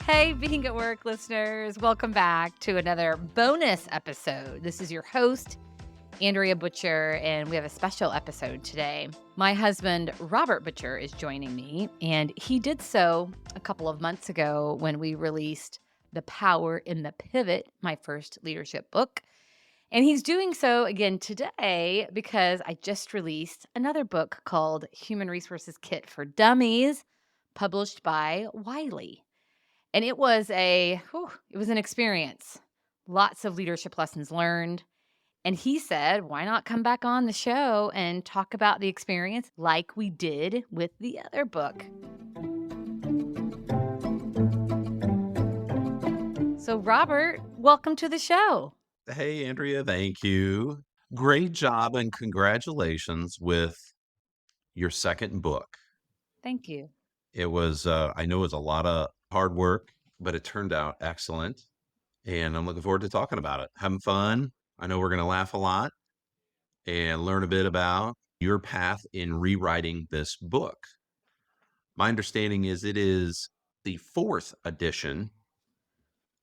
Hey, Being at Work listeners, welcome back to another bonus episode. This is your host, Andrea Butcher, and we have a special episode today. My husband, Robert Butcher, is joining me, and he did so a couple of months ago when we released The Power in the Pivot, my first leadership book. And he's doing so again today because I just released another book called Human Resources Kit for Dummies, published by Wiley. And it was an experience. Lots of leadership lessons learned. And he said, why not come back on the show and talk about the experience like we did with the other book? So, Robert, welcome to the show. Hey, Andrea, thank you. Great job and congratulations with your second book. Thank you. It was, I know it was a lot of hard work, but it turned out excellent. And I'm looking forward to talking about it. Having fun. I know we're going to laugh a lot and learn a bit about your path in rewriting this book. My understanding is it is the fourth edition,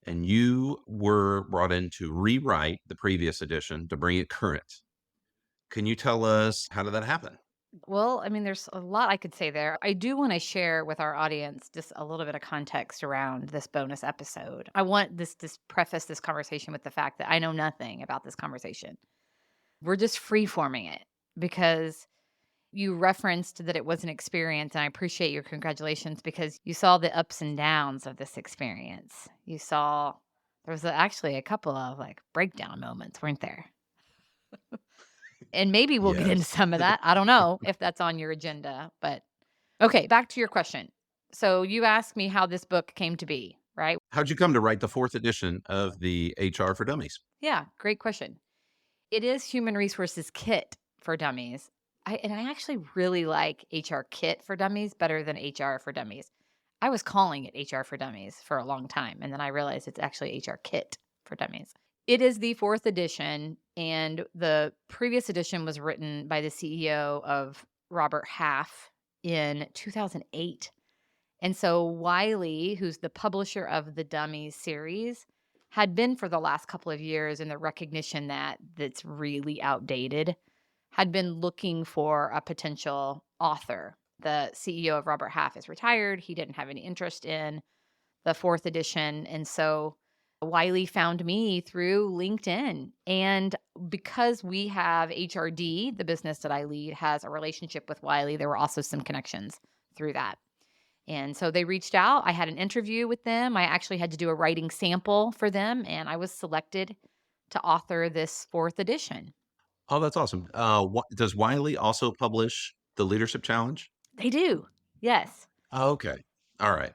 and you were brought in to rewrite the previous edition to bring it current. Can you tell us how did that happen? Well, I mean, there's a lot I could say there. I do want to share with our audience just a little bit of context around this bonus episode. I want this to preface this conversation with the fact that I know nothing about this conversation. We're just free forming it because you referenced that it was an experience, and I appreciate your congratulations because you saw the ups and downs of this experience. You saw there was actually a couple of like breakdown moments, weren't there? And maybe we'll get into Yes. some of that. I don't know if that's on your agenda, but okay, back to your question. So you asked me how this book came to be, right? How'd you come to write the fourth edition of the HR for Dummies? Yeah, great question. It is Human Resources Kit for Dummies. I actually really like HR Kit for Dummies better than HR for Dummies. I was calling it HR for Dummies for a long time, and then I realized it's actually HR Kit for Dummies. It is the fourth edition, and the previous edition was written by the CEO of Robert Half in 2008. And so Wiley, who's the publisher of the Dummies series, had been for the last couple of years in the recognition that that's really outdated, had been looking for a potential author. The CEO of Robert Half is retired. He didn't have any interest in the fourth edition. And so Wiley found me through LinkedIn. And because we have HRD, the business that I lead, has a relationship with Wiley, there were also some connections through that. And so they reached out. I had an interview with them. I actually had to do a writing sample for them, and I was selected to author this fourth edition. Oh, that's awesome. Does Wiley also publish the Leadership Challenge? They do. Yes. Oh, okay. All right.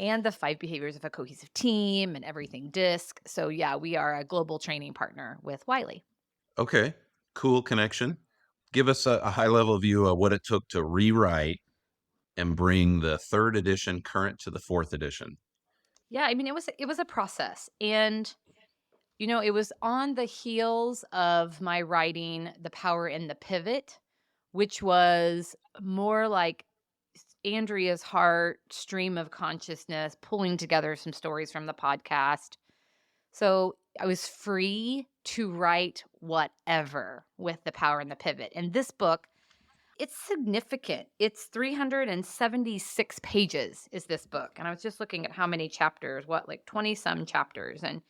And the 5 behaviors of a cohesive team and everything disc. So yeah, we are a global training partner with Wiley. Okay. Cool connection. Give us a high level view of what it took to rewrite and bring the third edition current to the fourth edition. Yeah, I mean it was a process. And it was on the heels of my writing The Power in the Pivot, which was more like Andrea's heart, stream of consciousness, pulling together some stories from the podcast. So I was free to write whatever with The Power and the Pivot. And this book, it's significant. It's 376 pages is this book. And I was just looking at how many chapters, like 20 some chapters. And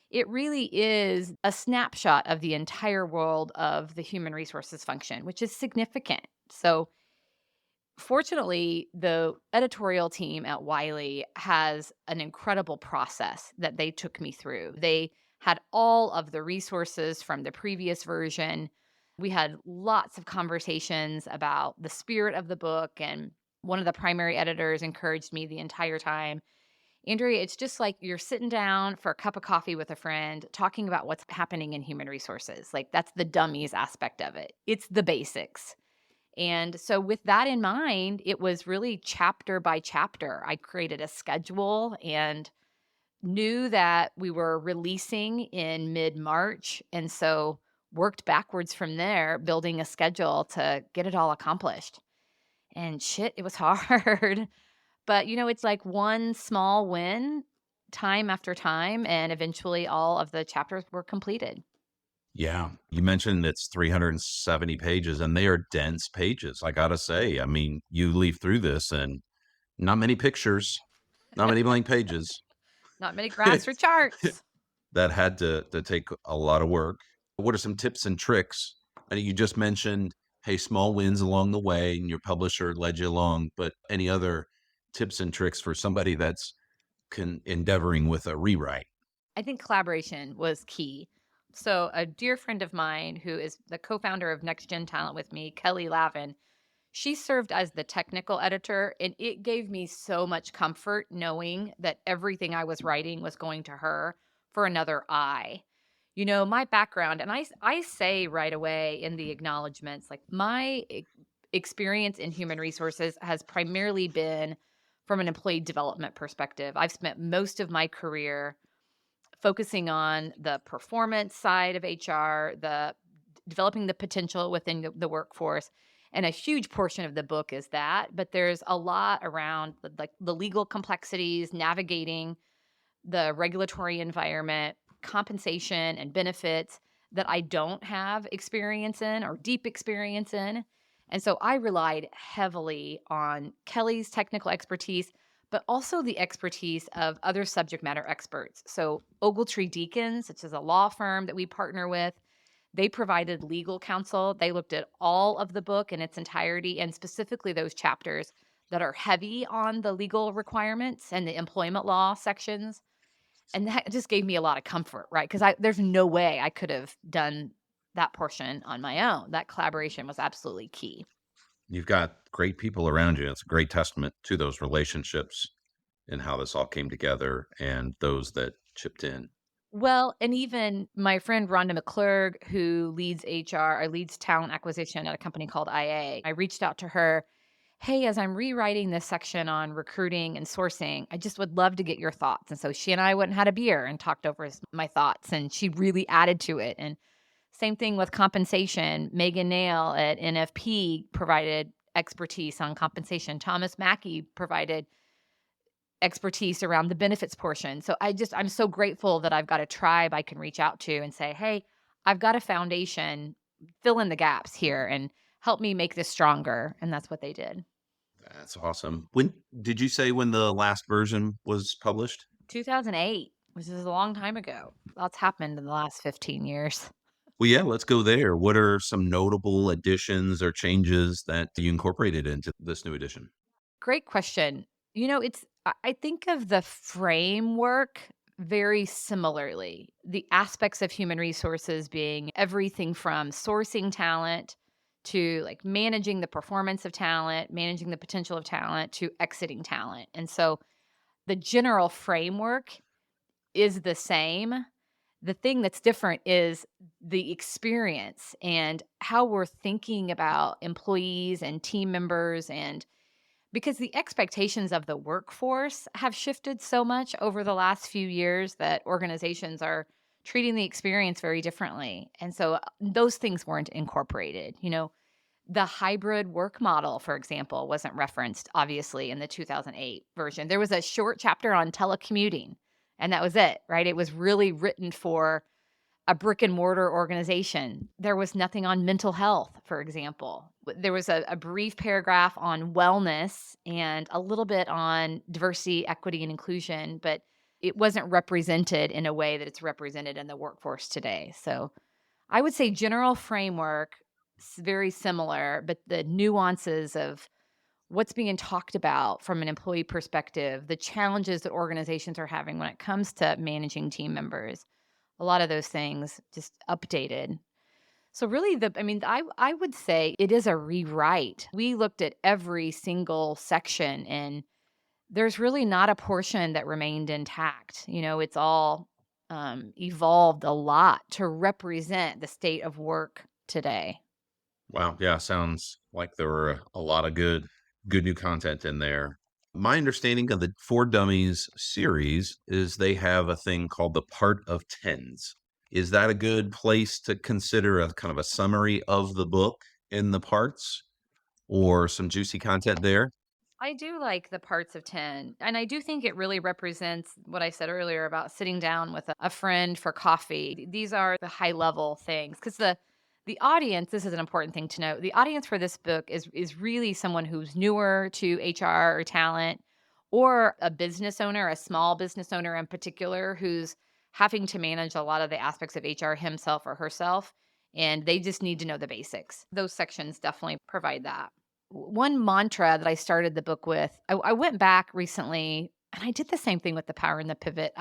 it really is a snapshot of the entire world of the human resources function, which is significant. So fortunately, the editorial team at Wiley has an incredible process that they took me through. They had all of the resources from the previous version. We had lots of conversations about the spirit of the book, and one of the primary editors encouraged me the entire time. Andrea, it's just like you're sitting down for a cup of coffee with a friend, talking about what's happening in human resources. Like that's the dummies aspect of it. It's the basics. And so, with that in mind, it was really chapter by chapter. I created a schedule and knew that we were releasing in mid-March. And so, worked backwards from there, building a schedule to get it all accomplished. And shit, it was hard. But, it's like one small win time after time, and eventually all of the chapters were completed. Yeah. You mentioned it's 370 pages and they are dense pages. I gotta say, I mean, you leaf through this and not many pictures, not many blank pages. Not many graphs or charts. That had to take a lot of work. What are some tips and tricks? I know you just mentioned, hey, small wins along the way, and your publisher led you along, but any other tips and tricks for somebody that's endeavoring with a rewrite? I think collaboration was key. So, a dear friend of mine who is the co founder of Next Gen Talent with me, Kelly Lavin, she served as the technical editor, and it gave me so much comfort knowing that everything I was writing was going to her for another eye. My background, and I say right away in the acknowledgments, like experience in human resources has primarily been from an employee development perspective. I've spent most of my career focusing on the performance side of HR, the developing the potential within the workforce. And a huge portion of the book is that, but there's a lot around like the legal complexities, navigating the regulatory environment, compensation and benefits that I don't have experience in or deep experience in. And so I relied heavily on Kelly's technical expertise, but also the expertise of other subject matter experts. So Ogletree Deakins, which is a law firm that we partner with, they provided legal counsel. They looked at all of the book in its entirety and specifically those chapters that are heavy on the legal requirements and the employment law sections, and that just gave me a lot of comfort, right? Because there's no way I could have done that portion on my own. That collaboration was absolutely key. You've got great people around you. It's a great testament to those relationships and how this all came together and those that chipped in. Well, and even my friend Rhonda McClurg, who leads HR or leads talent acquisition at a company called IA, I reached out to her. Hey, as I'm rewriting this section on recruiting and sourcing, I just would love to get your thoughts. And so she and I went and had a beer and talked over my thoughts, and she really added to it. And same thing with compensation. Megan Nail at NFP provided expertise on compensation. Thomas Mackey provided expertise around the benefits portion. So I'm so grateful that I've got a tribe I can reach out to and say, "Hey, I've got a foundation, fill in the gaps here and help me make this stronger." And that's what they did. That's awesome. When did you say when the last version was published? 2008, which is a long time ago. Lots happened in the last 15 years. Well, yeah, let's go there. What are some notable additions or changes that you incorporated into this new edition? Great question. I think of the framework very similarly. The aspects of human resources being everything from sourcing talent to like managing the performance of talent, managing the potential of talent to exiting talent. And so the general framework is the same. The thing that's different is the experience and how we're thinking about employees and team members, and because the expectations of the workforce have shifted so much over the last few years that organizations are treating the experience very differently. And so those things weren't incorporated. The hybrid work model, for example, wasn't referenced obviously in the 2008 version. There was a short chapter on telecommuting, and that was it, right? It was really written for a brick and mortar organization. There was nothing on mental health, for example. There was a brief paragraph on wellness and a little bit on diversity, equity, and inclusion, but it wasn't represented in a way that it's represented in the workforce today. So I would say general framework, very similar, but the nuances of what's being talked about from an employee perspective, the challenges that organizations are having when it comes to managing team members, a lot of those things just updated. So really I would say it is a rewrite. We looked at every single section and there's really not a portion that remained intact. It's all evolved a lot to represent the state of work today. Wow, yeah, sounds like there were a lot of good new content in there. My understanding of the For Dummies series is they have a thing called the part of tens. Is that a good place to consider a kind of a summary of the book in the parts or some juicy content there? I do like the parts of 10. And I do think it really represents what I said earlier about sitting down with a friend for coffee. These are the high level things because the audience, this is an important thing to note. The audience for this book is really someone who's newer to HR or talent, or a business owner, a small business owner in particular, who's having to manage a lot of the aspects of HR himself or herself. And they just need to know the basics. Those sections definitely provide that. One mantra that I started the book with, I went back recently and I did the same thing with The Power and the Pivot.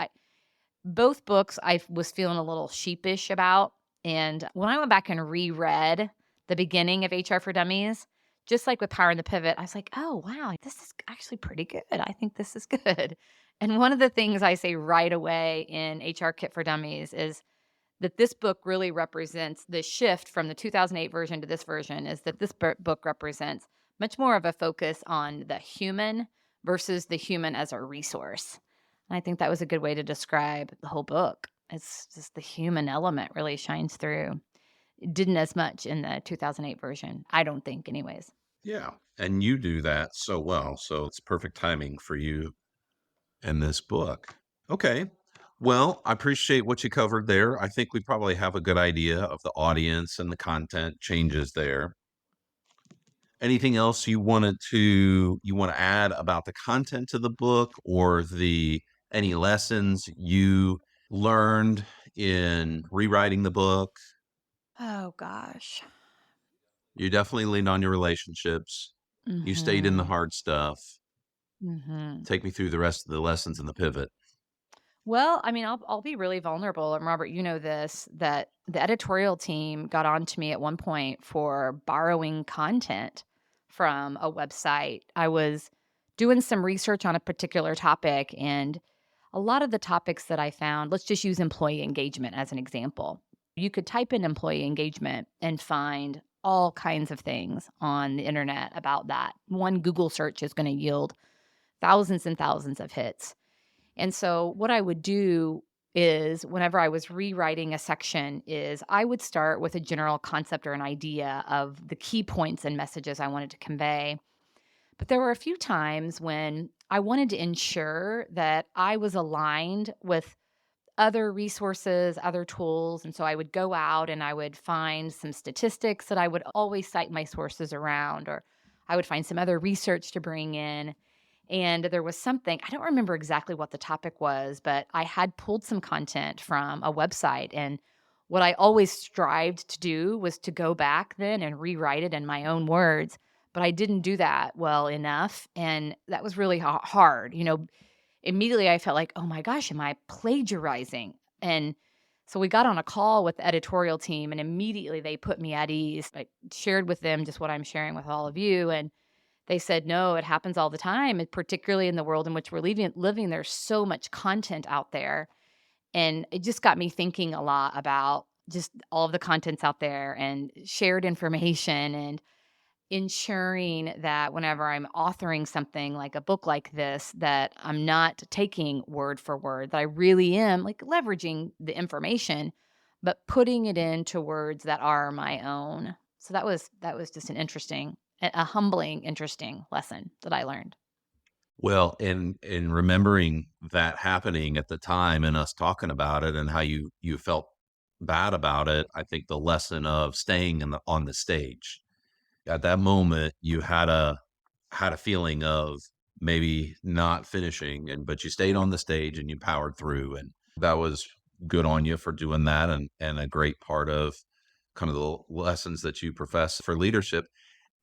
Both books I was feeling a little sheepish about. And when I went back and reread the beginning of HR for Dummies, just like with Power and the Pivot, I was like, oh, wow, this is actually pretty good. I think this is good. And one of the things I say right away in HR Kit for Dummies is that this book really represents the shift from the 2008 version to this version, is that this book represents much more of a focus on the human versus the human as a resource. And I think that was a good way to describe the whole book. It's just the human element really shines through. It didn't as much in the 2008 version, I don't think, anyways. Yeah. And you do that so well. So it's perfect timing for you in this book. Okay. Well, I appreciate what you covered there. I think we probably have a good idea of the audience and the content changes there. Anything else you want to add about the content of the book or the any lessons you learned in rewriting the book? Oh gosh. You definitely leaned on your relationships. You stayed in the Mhm. hard stuff. Mhm. Take me through the rest of the lessons in the pivot. Well, I mean, I'll be really vulnerable, and Robert, you know this, that the editorial team got on to me at one point for borrowing content from a website. I was doing some research on a particular topic, and a lot of the topics that I found, let's just use employee engagement as an example. You could type in employee engagement and find all kinds of things on the internet about that. One Google search is going to yield thousands and thousands of hits. And so what I would do is whenever I was rewriting a section is I would start with a general concept or an idea of the key points and messages I wanted to convey. But there were a few times when I wanted to ensure that I was aligned with other resources, other tools. And so I would go out and I would find some statistics that I would always cite my sources around, or I would find some other research to bring in. And there was something, I don't remember exactly what the topic was, but I had pulled some content from a website. And what I always strived to do was to go back then and rewrite it in my own words. But I didn't do that well enough. And that was really hard. Immediately I felt like, oh my gosh, am I plagiarizing? And so we got on a call with the editorial team, and immediately they put me at ease. I shared with them just what I'm sharing with all of you. And they said, "No, it happens all the time, and particularly in the world in which we're living, there's so much content out there." And it just got me thinking a lot about just all of the contents out there and shared information, and ensuring that whenever I'm authoring something like a book like this, that I'm not taking word for word, that I really am like leveraging the information, but putting it into words that are my own. So that was just an interesting, a humbling, interesting lesson that I learned. Well, in remembering that happening at the time and us talking about it and how you felt bad about it, I think the lesson of staying in the on the stage. At that moment, you had a feeling of maybe not finishing but you stayed on the stage and you powered through, and that was good on you for doing that, and a great part of kind of the lessons that you profess for leadership.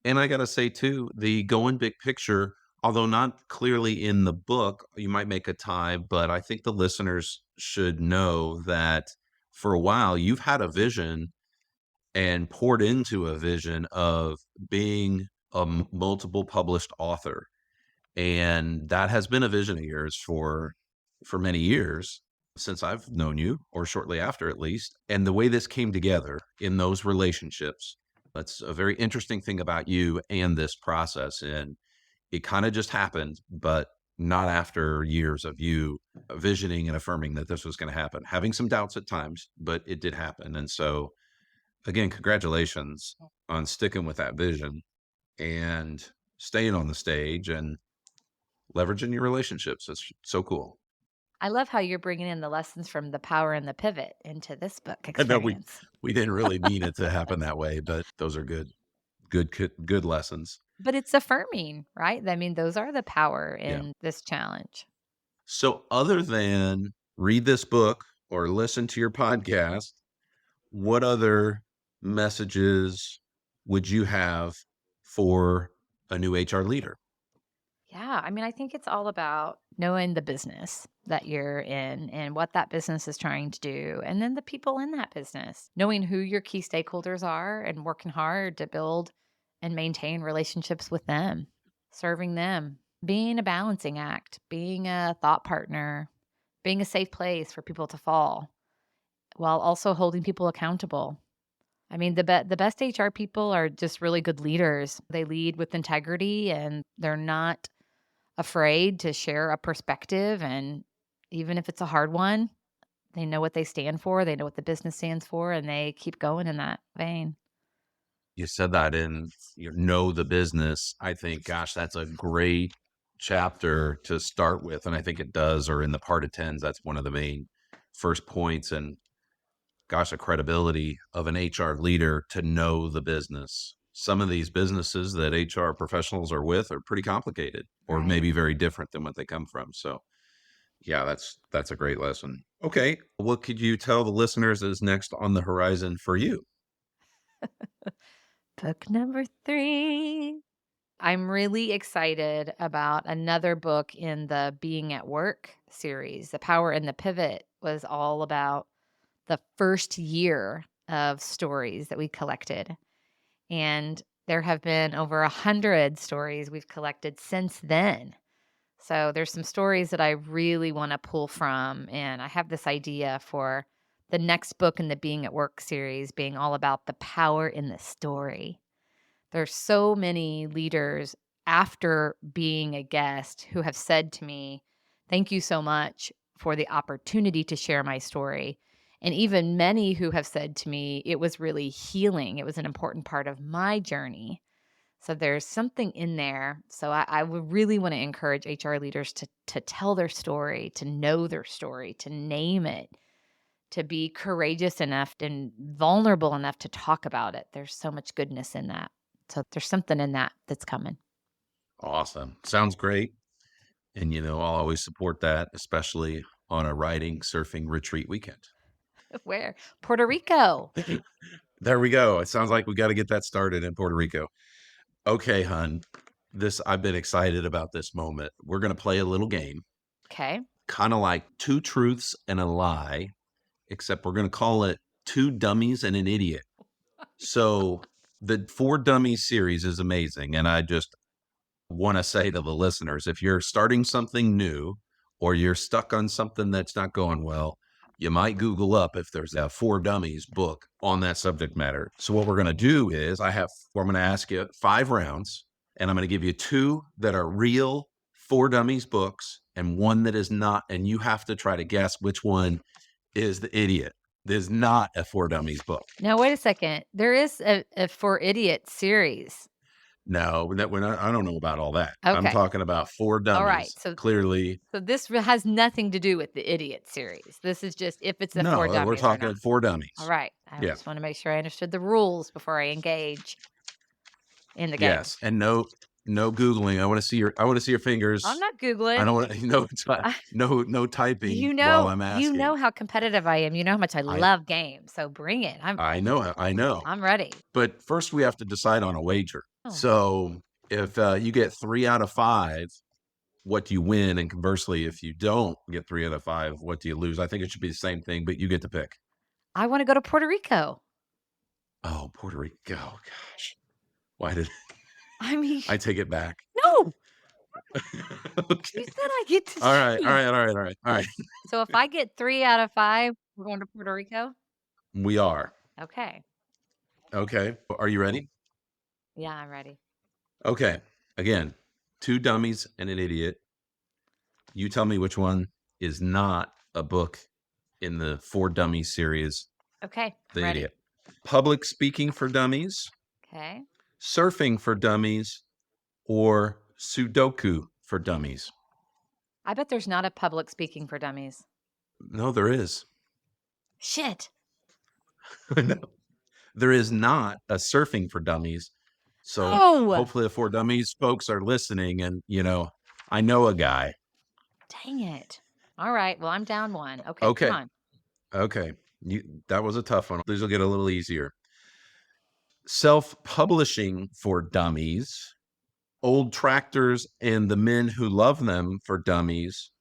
And I gotta say too, the going big picture, although not clearly in the book, you might make a tie, but I think the listeners should know that for a while you've had a vision and poured into a vision of being a multiple published author. And that has been a vision of yours for many years since I've known you, or shortly after at least. And the way this came together in those relationships, that's a very interesting thing about you and this process. And it kind of just happened, but not after years of you visioning and affirming that this was going to happen, having some doubts at times, but it did happen. And so, again, congratulations on sticking with that vision and staying on the stage and leveraging your relationships. It's so cool. I love how you're bringing in the lessons from The Power and the Pivot into this book I know experience. we didn't really mean it to happen that way, but those are good lessons. But it's affirming, right? I mean, those are the power Yeah. in this challenge. So other than read this book or listen to your podcast, what other messages would you have for a new HR leader? Yeah, I mean, I think it's all about knowing the business that you're in and what that business is trying to do, and then the people in that business, knowing who your key stakeholders are and working hard to build and maintain relationships with them, serving them, being a balancing act, being a thought partner, being a safe place for people to fall while also holding people accountable. I mean, the best HR people are just really good leaders. They lead with integrity and they're not afraid to share a perspective, and even if it's a hard one, they know what they stand for, they know what the business stands for, and they keep going in that vein. You said that in you know the business. I think, gosh, that's a great chapter to start with. And I think it does, or in the part of tens, that's one of the main first points. And gosh, the credibility of an HR leader to know the business. Some of these businesses that HR professionals are with are pretty complicated or Right. maybe very different than what they come from. So yeah, that's a great lesson. Okay. What could you tell the listeners is next on the horizon for you? Book number 3. I'm really excited about another book in the Being at Work series. The Power and the Pivot was all about the first year of stories that we collected. And there have been over 100 stories we've collected since then. So there's some stories that I really want to pull from. And I have this idea for the next book in the Being at Work series being all about the power in the story. There's so many leaders after being a guest who have said to me, "Thank you so much for the opportunity to share my story." And even many who have said to me, "It was really healing. It was an important part of my journey." So there's something in there. So I would really want to encourage HR leaders to tell their story, to know their story, to name it, to be courageous enough and vulnerable enough to talk about it. There's so much goodness in that. So there's something in that that's coming. Awesome. Sounds great. And, I'll always support that, especially on a riding, surfing retreat weekend. Where? Puerto Rico. There we go. It sounds like we got to get that started in Puerto Rico. Okay, hun. I've been excited about this moment. We're going to play a little game, Okay. kind of like two truths and a lie, except we're going to call it two dummies and an idiot. So the Four Dummies series is amazing. And I just want to say to the listeners, if you're starting something new or you're stuck on something that's not going well, you might Google up if there's a Four Dummies book on that subject matter. So what we're going to do is I'm going to ask you 5 rounds and I'm going to give you 2 that are real Four Dummies books and one that is not. And you have to try to guess which one is the idiot. There's not a Four Dummies book. Now, wait a second. There is a For Idiots series. No, that we're not, I don't know about all that. I'm Okay. talking about Four All right. Dummies. So Clearly, this has nothing to do with the Idiot series. This is just if it's a For no, we're Dummies or talking not. Four All Dummies. right. I Yeah. just want to make sure I understood the rules before I engage in the game. Yes. And no Googling. I want to see your I'm fingers. not I Googling. don't want no typing while I'm You asking. know how competitive I am. You know how much I I love games. So bring it. I know. I'm ready. But first we have to decide on a wager. Oh, So if you get 3 out of 5, what do you win? And conversely, if you don't get 3 out of 5, what do you lose? I think it should be the same thing, but you get to pick. I want to go to Puerto Rico. Oh, Puerto Rico. Oh, gosh. Why did I mean, I take it back? no, Okay. you said I get to All right. All choose. right. All right. All right. All right. So if I get 3 out of 5, we're going to Puerto Rico? We are. Okay. Okay. Are you ready? Yeah, I'm ready. Okay. Again, 2 dummies and an idiot. You tell me which one is not a book in the Four Dummies series, Okay, The ready. Idiot. Public Speaking for Dummies, Okay. Surfing for Dummies, or Sudoku for Dummies? I bet there's not a public speaking for dummies. No, there is. Shit. No, there is not a surfing for dummies. So Oh, hopefully the For Dummies folks are listening, and I know a guy. dang it. All right. Well, I'm down one. Okay, come Okay. on. Okay. That was a tough one. These will get a little easier. Self-publishing for dummies, Old Tractors and the Men Who Love Them for dummies,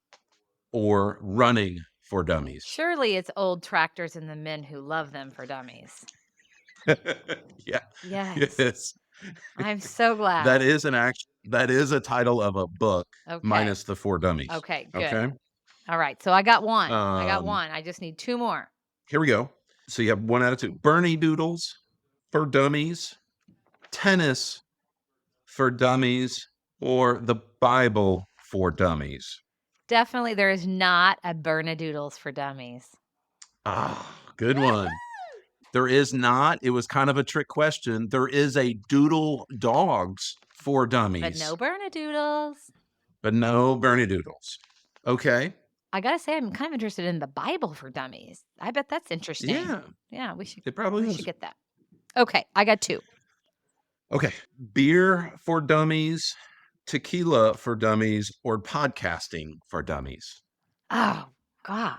or Running for dummies. Surely it's Old Tractors and the Men Who Love Them for dummies. Yeah. Yes. Yes. I'm so glad. That is a title of a book, Okay. minus the For Dummies. Okay, good. Okay. All right. So I got one. I just need two more. Here we go. So you have 1 out of 2. Bernie Doodles for dummies, tennis for dummies, or the Bible for dummies. Definitely there is not a Bernedoodles for dummies. Ah, good one. There is not. It was kind of a trick question. There is a Doodle Dogs for dummies. But no Bernedoodles. But no Bernie Doodles. Okay. I gotta say, I'm kind of interested in the Bible for dummies. I bet that's interesting. Yeah. We should. It probably We is. should get that. Okay, I got two. Okay. Beer for dummies, tequila for dummies, or podcasting for dummies. Oh gosh,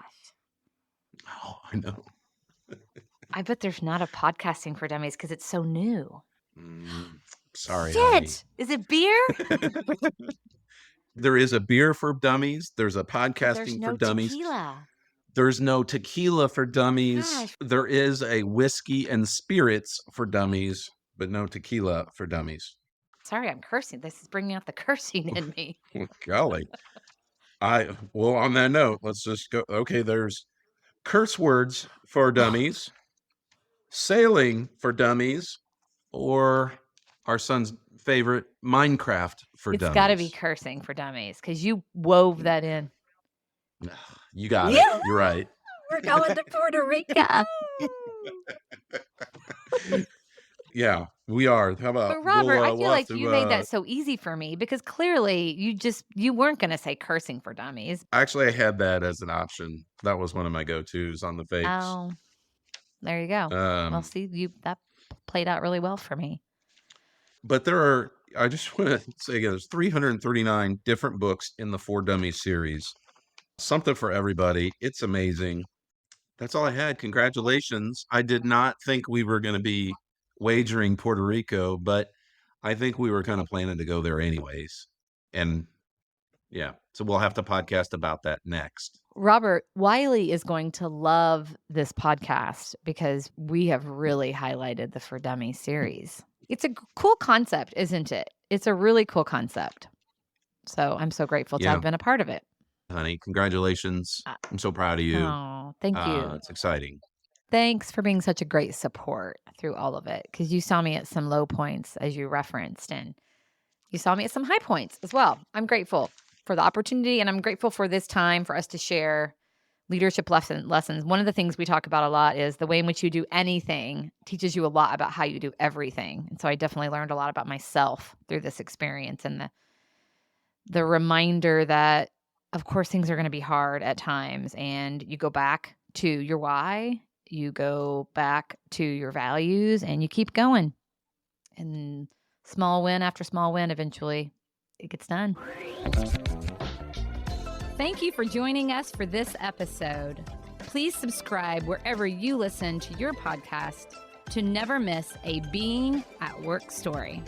Oh, I know. I bet there's not a podcasting for dummies because it's so new. Sorry, Shit, honey. is it beer? There is a beer for dummies. There's a There's podcasting no for dummies. tequila. There's no tequila for dummies. Gosh. There is a whiskey and spirits for dummies, but no tequila for dummies. Sorry, I'm cursing. This is bringing out the cursing in me. Golly. Well, on that note, let's just go. Okay, there's curse words for dummies, sailing for dummies, or our son's favorite, Minecraft for dummies. It's got to be cursing for dummies because you wove that in. You got it. You're right. We're going to Puerto Rico. Yeah, we are. How about? But Robert, I feel we'll like have you to, made that so easy for me because clearly you weren't going to say cursing for dummies. Actually, I had that as an option. That was one of my go-tos on the fakes. Oh, there you go. Well, see, that played out really well for me. But I just want to say again, there's 339 different books in the For Dummies series. Something for everybody. It's amazing. That's all I had. Congratulations. I did not think we were going to be wagering Puerto Rico, but I think we were kind of planning to go there anyways. And yeah, so we'll have to podcast about that next. Robert, Wiley is going to love this podcast because we have really highlighted the For Dummies series. It's a cool concept, isn't it? It's a really cool concept. So I'm so grateful to have been a part of it. Honey, congratulations. I'm so proud of you. Oh, thank you. It's exciting. Thanks for being such a great support through all of it because you saw me at some low points, as you referenced, and you saw me at some high points as well. I'm grateful for the opportunity, and I'm grateful for this time for us to share leadership lessons. One of the things we talk about a lot is the way in which you do anything teaches you a lot about how you do everything. And so I definitely learned a lot about myself through this experience and the reminder that, of course, things are going to be hard at times, and you go back to your why, you go back to your values, and you keep going. And small win after small win, eventually it gets done. Thank you for joining us for this episode. Please subscribe wherever you listen to your podcast to never miss a Being at Work story.